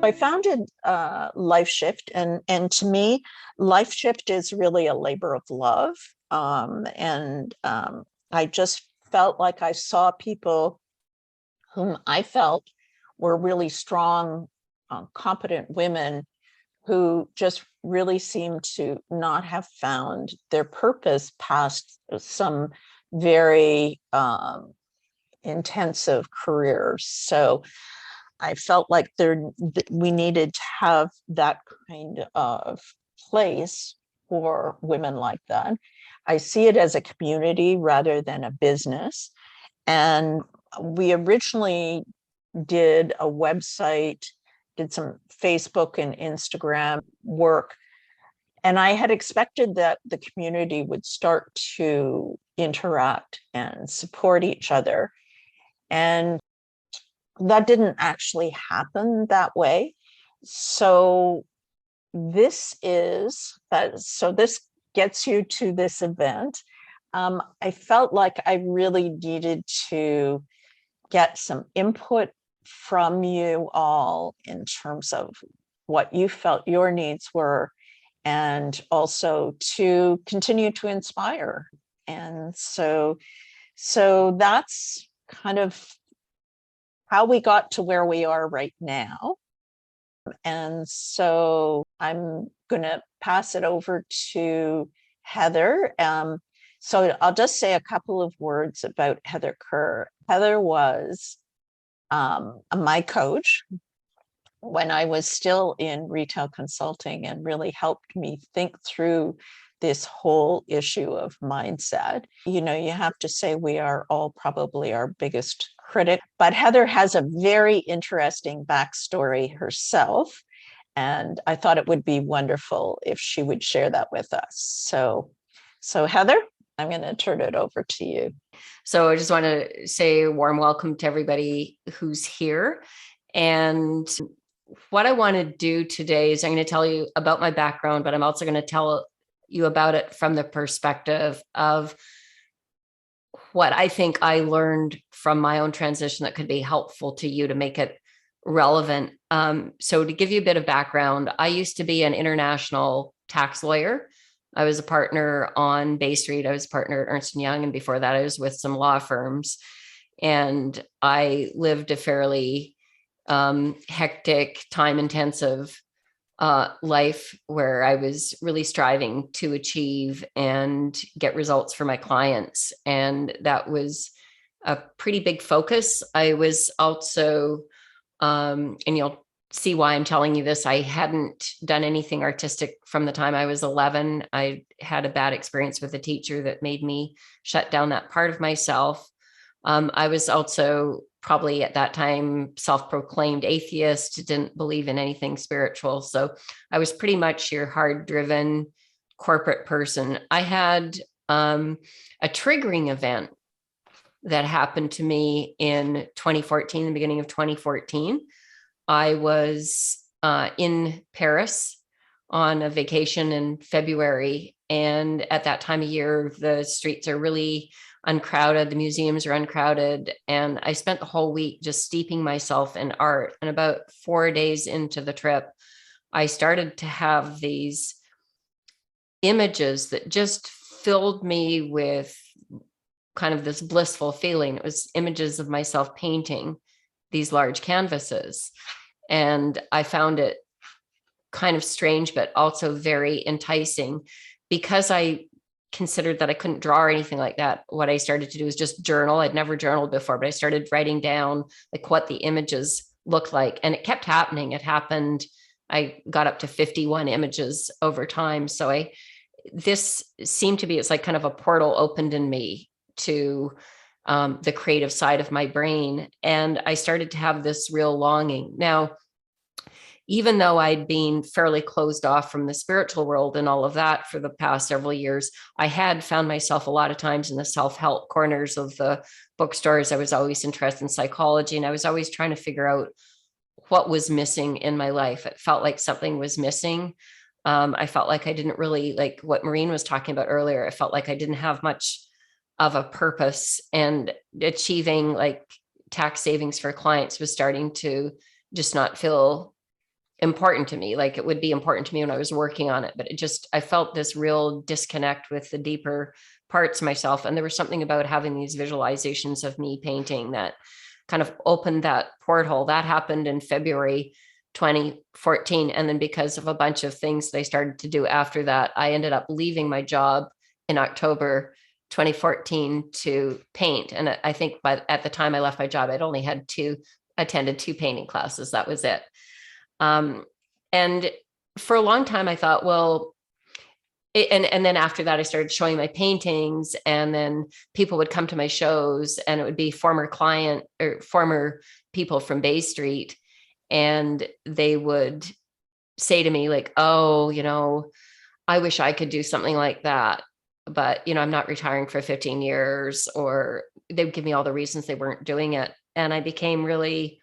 I founded Lifeshiift, and to me, Lifeshiift is really a labor of love. I just felt like I saw people whom I felt were really strong, competent women who just really seemed to not have found their purpose past some very intensive careers. So I felt like we needed to have that kind of place for women like that. I see it as a community rather than a business. And we originally did a website, did some Facebook and Instagram work. And I had expected that the community would start to interact and support each other. And that didn't actually happen that way. So this gets you to this event. I felt like I really needed to get some input from you all in terms of what you felt your needs were, and also to continue to inspire. And so that's kind of how we got to where we are right now. And so I'm going to pass it over to Heather. So I'll just say a couple of words about Heather Kerr. Heather was my coach when I was still in retail consulting, and really helped me think through this whole issue of mindset. You know, you have to say we are all probably our biggest critic, but Heather has a very interesting backstory herself. And I thought it would be wonderful if she would share that with us. So Heather, I'm going to turn it over to you. So I just want to say a warm welcome to everybody who's here. And what I want to do today is I'm going to tell you about my background, but I'm also going to tell you about it from the perspective of what I think I learned from my own transition that could be helpful to you to make it relevant. So to give you a bit of background, I used to be an international tax lawyer. I was a partner on Bay Street. I was a partner at Ernst & Young. And before that, I was with some law firms. And I lived a fairly hectic, time-intensive life where I was really striving to achieve and get results for my clients. And that was a pretty big focus. I was also, and you'll see why I'm telling you this, I hadn't done anything artistic from the time I was 11. I had a bad experience with a teacher that made me shut down that part of myself. I was also probably at that time self-proclaimed atheist, didn't believe in anything spiritual. So I was pretty much your hard-driven corporate person. I had a triggering event that happened to me in 2014, the beginning of 2014. I was in Paris on a vacation in February. And at that time of year, the streets are really uncrowded, the museums are uncrowded. And I spent the whole week just steeping myself in art. And about 4 days into the trip, I started to have these images that just filled me with kind of this blissful feeling. It was images of myself painting these large canvases. And I found it kind of strange, but also very enticing. Because I considered that I couldn't draw or anything like that, what I started to do was just journal. I'd never journaled before, but I started writing down like what the images looked like. And it kept happening. It happened. I got up to 51 images over time. So this seemed to be, it's like kind of a portal opened in me to the creative side of my brain. And I started to have this real longing. Now, even though I'd been fairly closed off from the spiritual world and all of that for the past several years, I had found myself a lot of times in the self-help corners of the bookstores. I was always interested in psychology, and I was always trying to figure out what was missing in my life. It felt like something was missing. I felt like I didn't really, like what Maureen was talking about earlier, I felt like I didn't have much of a purpose, and achieving like tax savings for clients was starting to just not feel important to me. Like it would be important to me when I was working on it, but I felt this real disconnect with the deeper parts of myself. And there was something about having these visualizations of me painting that kind of opened that porthole. That happened in February 2014. And then because of a bunch of things they started to do after that, I ended up leaving my job in October 2014 to paint. And I think at the time I left my job, I'd only attended two painting classes. That was it. And for a long time, I thought, well, and then after that, I started showing my paintings, and then people would come to my shows, and it would be former client or former people from Bay Street. And they would say to me like, oh, I wish I could do something like that. But, I'm not retiring for 15 years, or they would give me all the reasons they weren't doing it. And I became really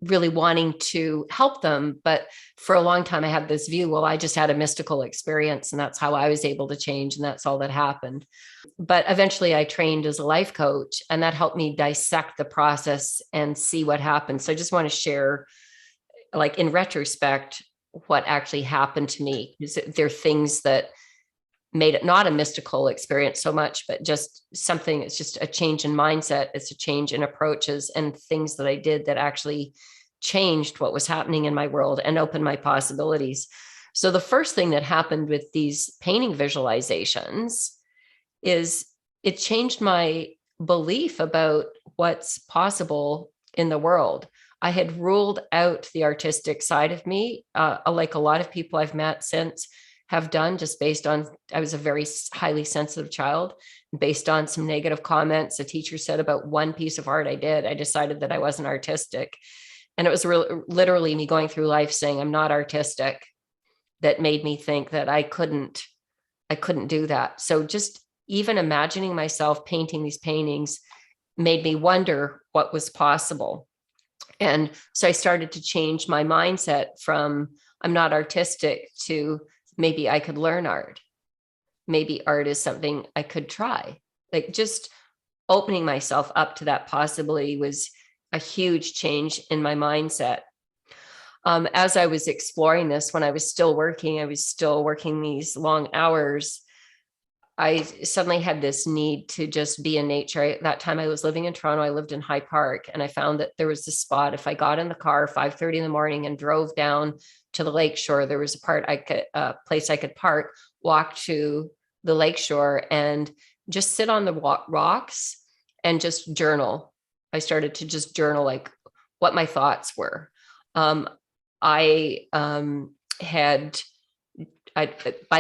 wanting to help them. But for a long time, I had this view, well, I just had a mystical experience, and that's how I was able to change. And that's all that happened. But eventually I trained as a life coach, and that helped me dissect the process and see what happened. So I just want to share, like in retrospect, what actually happened to me. There are things that made it not a mystical experience so much, but just something, it's just a change in mindset. It's a change in approaches and things that I did that actually changed what was happening in my world and opened my possibilities. So the first thing that happened with these painting visualizations is it changed my belief about what's possible in the world. I had ruled out the artistic side of me, like a lot of people I've met since have done, just based on, I was a very highly sensitive child. Based on some negative comments a teacher said about one piece of art I did, I decided that I wasn't artistic. And it was literally me going through life saying I'm not artistic that made me think that I couldn't do that. So just even imagining myself painting these paintings made me wonder what was possible. And so I started to change my mindset from I'm not artistic to maybe I could learn art. Maybe art is something I could try. Like just opening myself up to that possibility was a huge change in my mindset. As I was exploring this, when I was still working these long hours, I suddenly had this need to just be in nature. At that time I was living in Toronto. I lived in High Park, and I found that there was this spot. If I got in the car 5:30 in the morning and drove down to the lakeshore, there was a place I could park, walk to the lakeshore, and just sit on the rocks and just journal. I started to just journal like what my thoughts were. By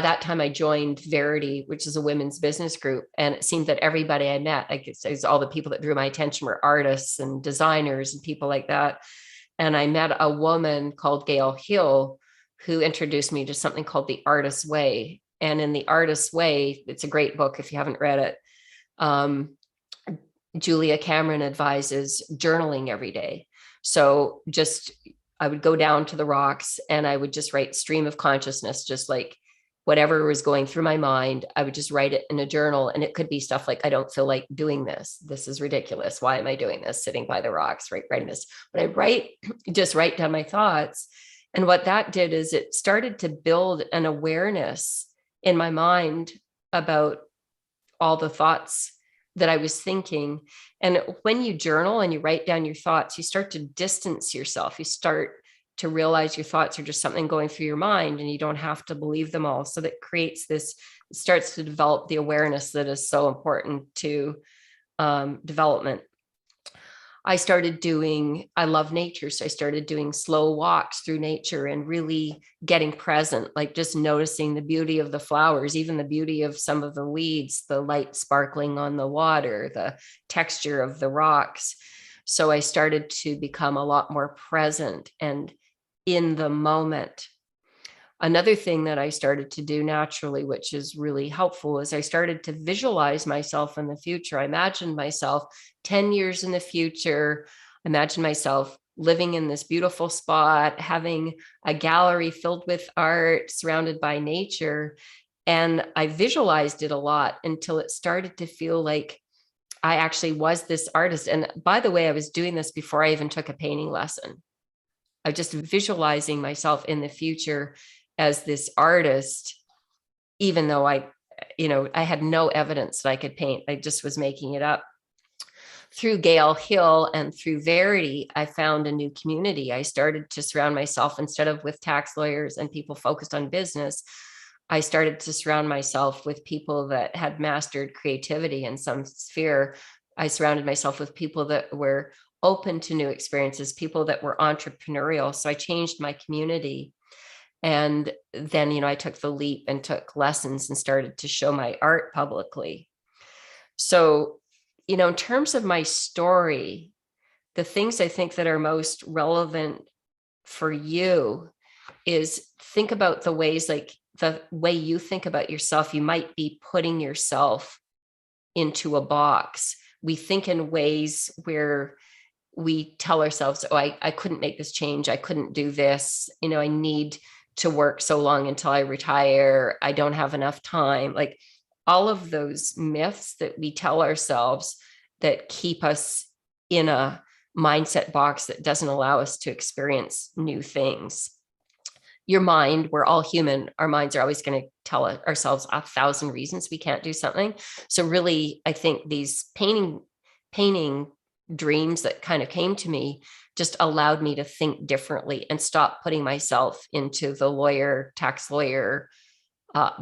that time I joined Verity, which is a women's business group. And it seemed that everybody I met, I guess all the people that drew my attention were artists and designers and people like that. And I met a woman called Gail Hill, who introduced me to something called The Artist's Way. And in The Artist's Way, it's a great book if you haven't read it. Julia Cameron advises journaling every day. So I would go down to the rocks and I would just write stream of consciousness, just like whatever was going through my mind, I would just write it in a journal. And it could be stuff like, I don't feel like doing this. This is ridiculous. Why am I doing this? Sitting by the rocks, writing this. But I just write down my thoughts. And what that did is it started to build an awareness in my mind about all the thoughts that I was thinking. And when you journal and you write down your thoughts, you start to distance yourself. You start to realize your thoughts are just something going through your mind, and you don't have to believe them all. So that starts to develop the awareness that is so important to development. I love nature. So I started doing slow walks through nature and really getting present, like just noticing the beauty of the flowers, even the beauty of some of the weeds, the light sparkling on the water, the texture of the rocks. So I started to become a lot more present and in the moment. Another thing that I started to do naturally, which is really helpful, is I started to visualize myself in the future. I imagined myself 10 years in the future. I imagined myself living in this beautiful spot, having a gallery filled with art, surrounded by nature. And I visualized it a lot until it started to feel like I actually was this artist. And by the way, I was doing this before I even took a painting lesson. of just visualizing myself in the future as this artist, even though I had no evidence that I could paint. I just was making it up. Through Gale Hill and through Verity, I found a new community. I started to surround myself, instead of with tax lawyers and people focused on business, I started to surround myself with people that had mastered creativity in some sphere. I surrounded myself with people that were open to new experiences, people that were entrepreneurial. So I changed my community. And then, I took the leap and took lessons and started to show my art publicly. So, in terms of my story, the things I think that are most relevant for you is think about the ways, like the way you think about yourself, you might be putting yourself into a box. We think in ways where we tell ourselves, oh, I couldn't make this change. I couldn't do this. I need to work so long until I retire. I don't have enough time. Like all of those myths that we tell ourselves that keep us in a mindset box that doesn't allow us to experience new things. Your mind, we're all human. Our minds are always going to tell ourselves 1,000 reasons we can't do something. So really, I think these painting dreams that kind of came to me just allowed me to think differently and stop putting myself into the tax lawyer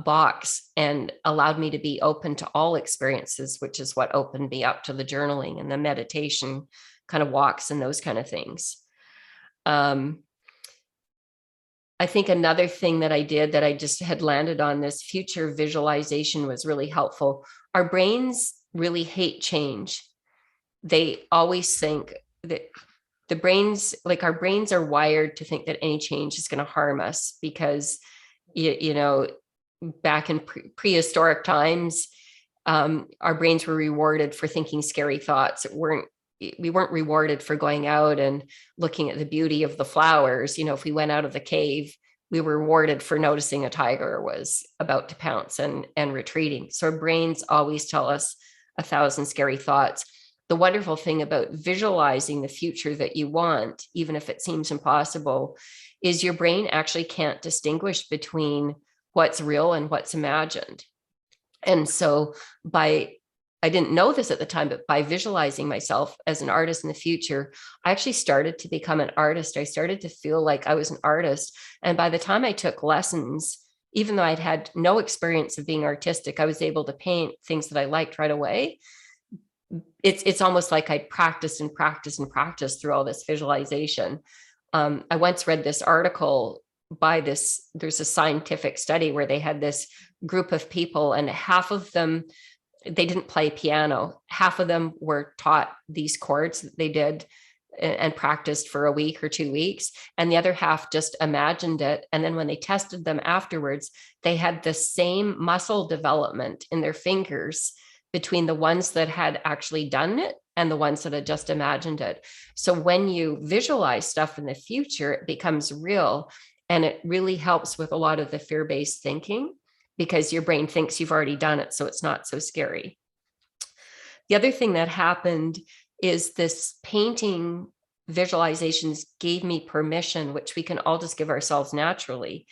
box, and allowed me to be open to all experiences, which is what opened me up to the journaling and the meditation kind of walks and those kind of things. I think another thing that I did that I just had landed on, this future visualization, was really helpful. Our brains really hate change. They always think that our brains are wired to think that any change is going to harm us, because, back in prehistoric times, our brains were rewarded for thinking scary thoughts. We weren't rewarded for going out and looking at the beauty of the flowers. If we went out of the cave, we were rewarded for noticing a tiger was about to pounce and retreating. So our brains always tell us 1,000 scary thoughts. The wonderful thing about visualizing the future that you want, even if it seems impossible, is your brain actually can't distinguish between what's real and what's imagined. And so I didn't know this at the time, but by visualizing myself as an artist in the future, I actually started to become an artist. I started to feel like I was an artist. And by the time I took lessons, even though I'd had no experience of being artistic, I was able to paint things that I liked right away. It's almost like I practiced and practiced and practiced through all this visualization. I once read this article there's a scientific study where they had this group of people, and half of them, they didn't play piano. Half of them were taught these chords that they did and practiced for a week or 2 weeks. And the other half just imagined it. And then when they tested them afterwards, they had the same muscle development in their fingers between the ones that had actually done it and the ones that had just imagined it. So when you visualize stuff in the future, it becomes real. And it really helps with a lot of the fear-based thinking, because your brain thinks you've already done it, so it's not so scary. The other thing that happened is this painting visualizations gave me permission, which we can all just give ourselves naturally,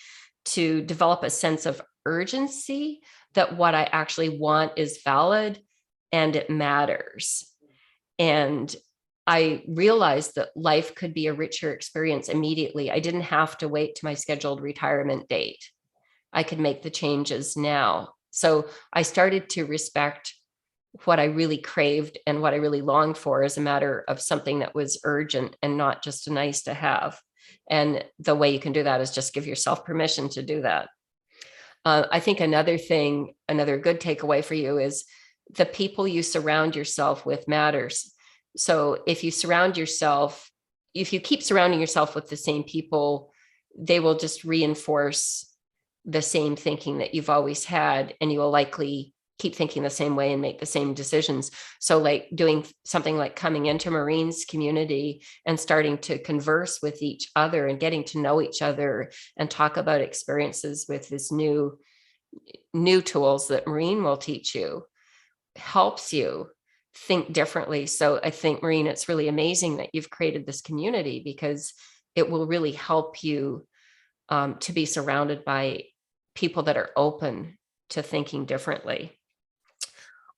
to develop a sense of urgency that what I actually want is valid and it matters. And I realized that life could be a richer experience immediately. I didn't have to wait to my scheduled retirement date. I could make the changes now. So I started to respect what I really craved and what I really longed for as a matter of something that was urgent and not just a nice to have. And the way you can do that is just give yourself permission to do that. I think another good takeaway for you is the people you surround yourself with matters. So if you keep surrounding yourself with the same people, they will just reinforce the same thinking that you've always had, and you will likely keep thinking the same way and make the same decisions. So like doing something like coming into Marine's community and starting to converse with each other and getting to know each other and talk about experiences with this new tools that Marine will teach you helps you think differently. So I think, Marine, it's really amazing that you've created this community, because it will really help you to be surrounded by people that are open to thinking differently.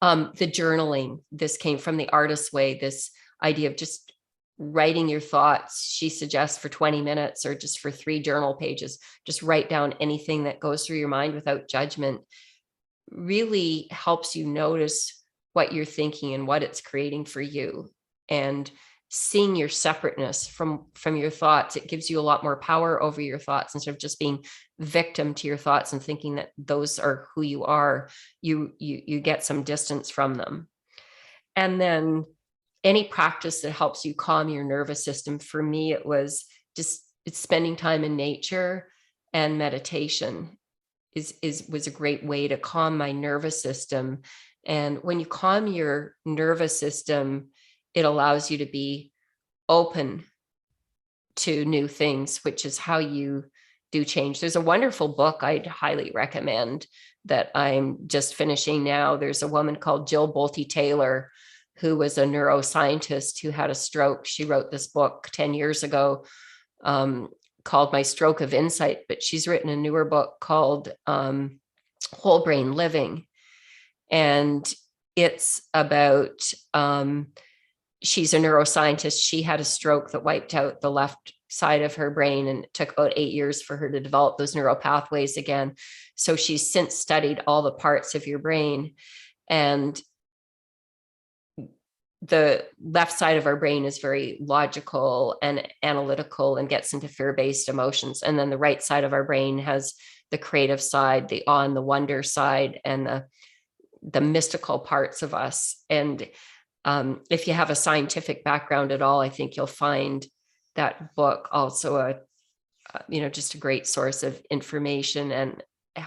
The journaling, this came from the artist's way, this idea of just writing your thoughts. She suggests for 20 minutes or just for 3 journal pages, just write down anything that goes through your mind without judgment. Really helps you notice what you're thinking and what it's creating for you, and seeing your separateness from your thoughts. It gives you a lot more power over your thoughts instead of just being victim to your thoughts and thinking that those are who you are. You get some distance from them. And then any practice that helps you calm your nervous system. For me, it was just spending time in nature, and meditation was a great way to calm my nervous system. And when you calm your nervous system, it allows you to be open to new things, which is how you do change. There's a wonderful book I'd highly recommend that I'm just finishing now. There's a woman called Jill Bolte Taylor, who was a neuroscientist who had a stroke. She wrote this book 10 years ago, called My Stroke of Insight, but she's written a newer book called Whole Brain Living. And it's about, she's a neuroscientist. She had a stroke that wiped out the left side of her brain, and it took about 8 years for her to develop those neural pathways again. So she's since studied all the parts of your brain, and the left side of our brain is very logical and analytical and gets into fear-based emotions. And then the right side of our brain has the creative side, the awe and the wonder side, and the mystical parts of us. And if you have a scientific background at all, I think you'll find that book also just a great source of information, and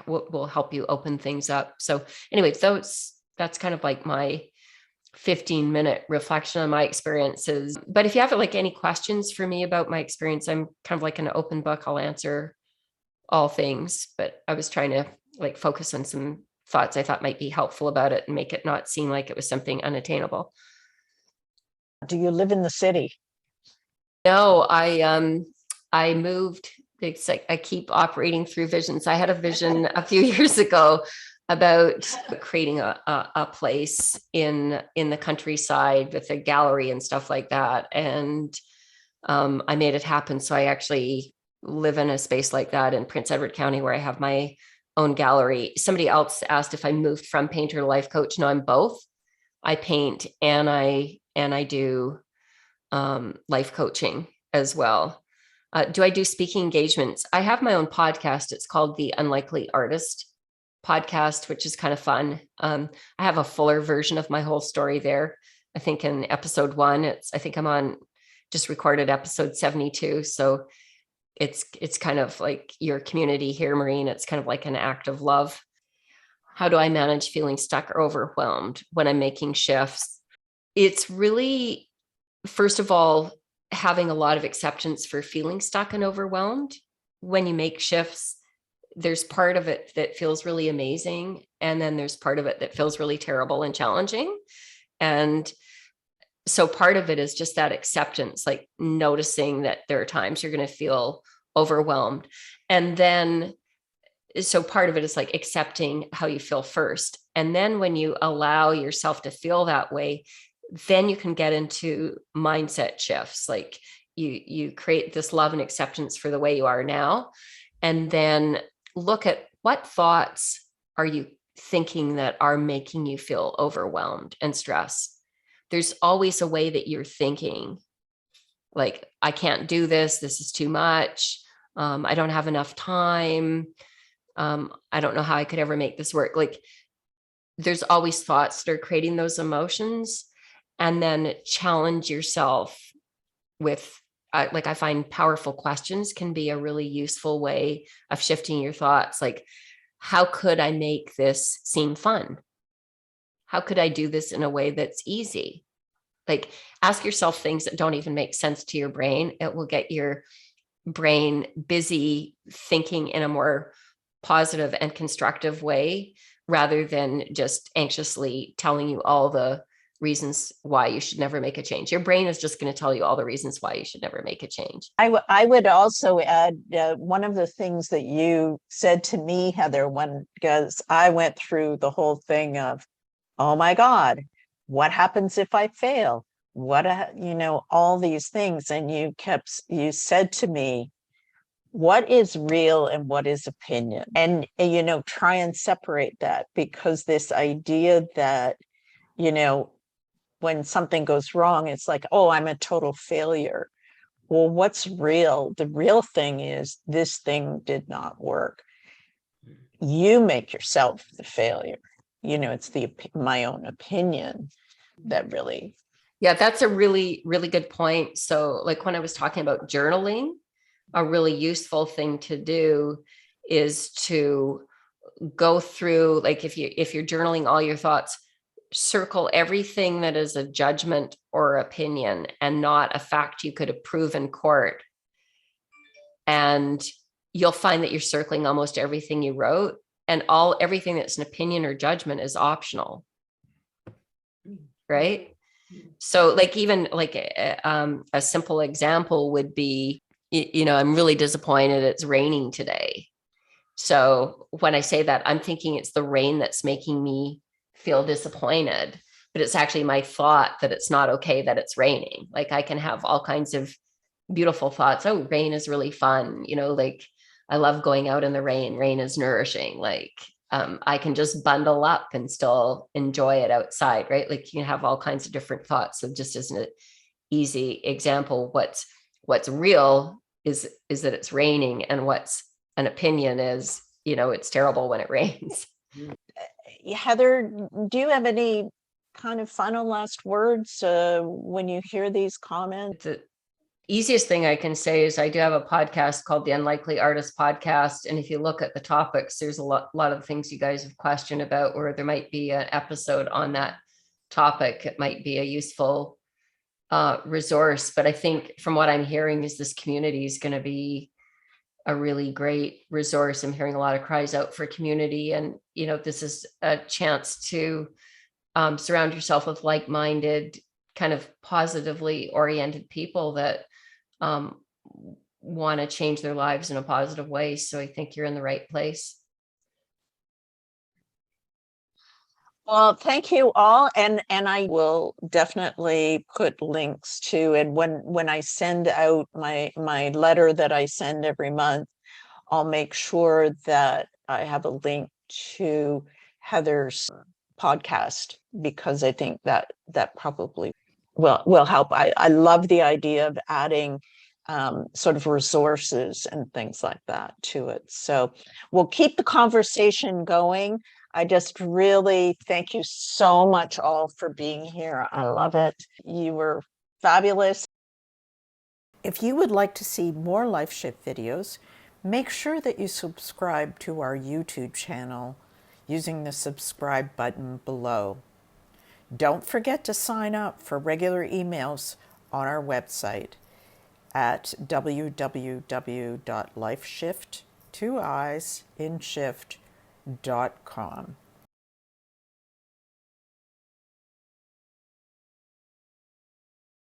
will help you open things up. So anyway, that's kind of like my 15-minute reflection on my experiences. But if you have like any questions for me about my experience, I'm kind of like an open book. I'll answer all things, but I was trying to like focus on some thoughts I thought might be helpful about it and make it not seem like it was something unattainable. Do you live in the city? No, I moved. It's like I keep operating through visions. I had a vision a few years ago about creating a place in the countryside with a gallery and stuff like that. And I made it happen. So I actually live in a space like that in Prince Edward County, where I have my own gallery. Somebody else asked if I moved from painter to life coach. No, I'm both. I paint and I do life coaching as well. Do I do speaking engagements? I have my own podcast. It's called the Unlikely Artist podcast, which is kind of fun. I have a fuller version of my whole story there. I think in episode 1, I think I'm on, just recorded episode 72. So it's kind of like your community here, Maureen. It's kind of like an act of love. How do I manage feeling stuck or overwhelmed when I'm making shifts? It's really, first of all, having a lot of acceptance for feeling stuck and overwhelmed. When you make shifts, there's part of it that feels really amazing. And then there's part of it that feels really terrible and challenging. And so part of it is just that acceptance, like noticing that there are times you're going to feel overwhelmed. And then, so part of it is like accepting how you feel first. And then when you allow yourself to feel that way, then you can get into mindset shifts. Like you create this love and acceptance for the way you are now. And then look at what thoughts are you thinking that are making you feel overwhelmed and stressed. There's always a way that you're thinking, like, I can't do this. This is too much. I don't have enough time. I don't know how I could ever make this work. Like, there's always thoughts that are creating those emotions. And then challenge yourself with, like, I find powerful questions can be a really useful way of shifting your thoughts. Like, how could I make this seem fun? How could I do this in a way that's easy? Like, ask yourself things that don't even make sense to your brain. It will get your brain busy thinking in a more positive and constructive way, rather than just anxiously telling you all the reasons why you should never make a change. Your brain is just going to tell you all the reasons why you should never make a change. I would also add one of the things that you said to me, Heather, because I went through the whole thing of, oh my God, what happens if I fail? All these things. And you said to me, what is real and what is opinion? And try and separate that, because this idea that, when something goes wrong, it's like, oh, I'm a total failure. Well, what's real? The real thing is this thing did not work. You make yourself the failure. It's my own opinion that really. Yeah, that's a really, really good point. So like when I was talking about journaling, a really useful thing to do is to go through, like if you're journaling all your thoughts, circle everything that is a judgment or opinion and not a fact you could prove in court. And you'll find that you're circling almost everything you wrote, and everything that's an opinion or judgment is optional. Right? So like even like a simple example would be, I'm really disappointed it's raining today. So when I say that, I'm thinking it's the rain that's making me feel disappointed, but it's actually my thought that it's not okay that it's raining. Like I can have all kinds of beautiful thoughts. Oh, rain is really fun. Like I love going out in the rain. Rain is nourishing. Like I can just bundle up and still enjoy it outside, right? Like you can have all kinds of different thoughts. So just as an easy example, what's real is that it's raining, and what's an opinion is, it's terrible when it rains. Heather, do you have any kind of final last words when you hear these comments? The easiest thing I can say is I do have a podcast called the Unlikely Artist Podcast. And if you look at the topics, there's a lot of things you guys have questioned about, or there might be an episode on that topic. It might be a useful resource. But I think from what I'm hearing is this community is going to be a really great resource. I'm hearing a lot of cries out for community, and this is a chance to surround yourself with like-minded, kind of positively oriented people that want to change their lives in a positive way. So I think you're in the right place. Well, thank you all, and I will definitely put links to, and when I send out my letter that I send every month, I'll make sure that I have a link to Heather's podcast, because I think that probably will help. I love the idea of adding sort of resources and things like that to it. So we'll keep the conversation going. I just really thank you so much all for being here. I love it. You were fabulous. If you would like to see more Lifeshiift videos, make sure that you subscribe to our YouTube channel using the subscribe button below. Don't forget to sign up for regular emails on our website at www.lifeshiift.com.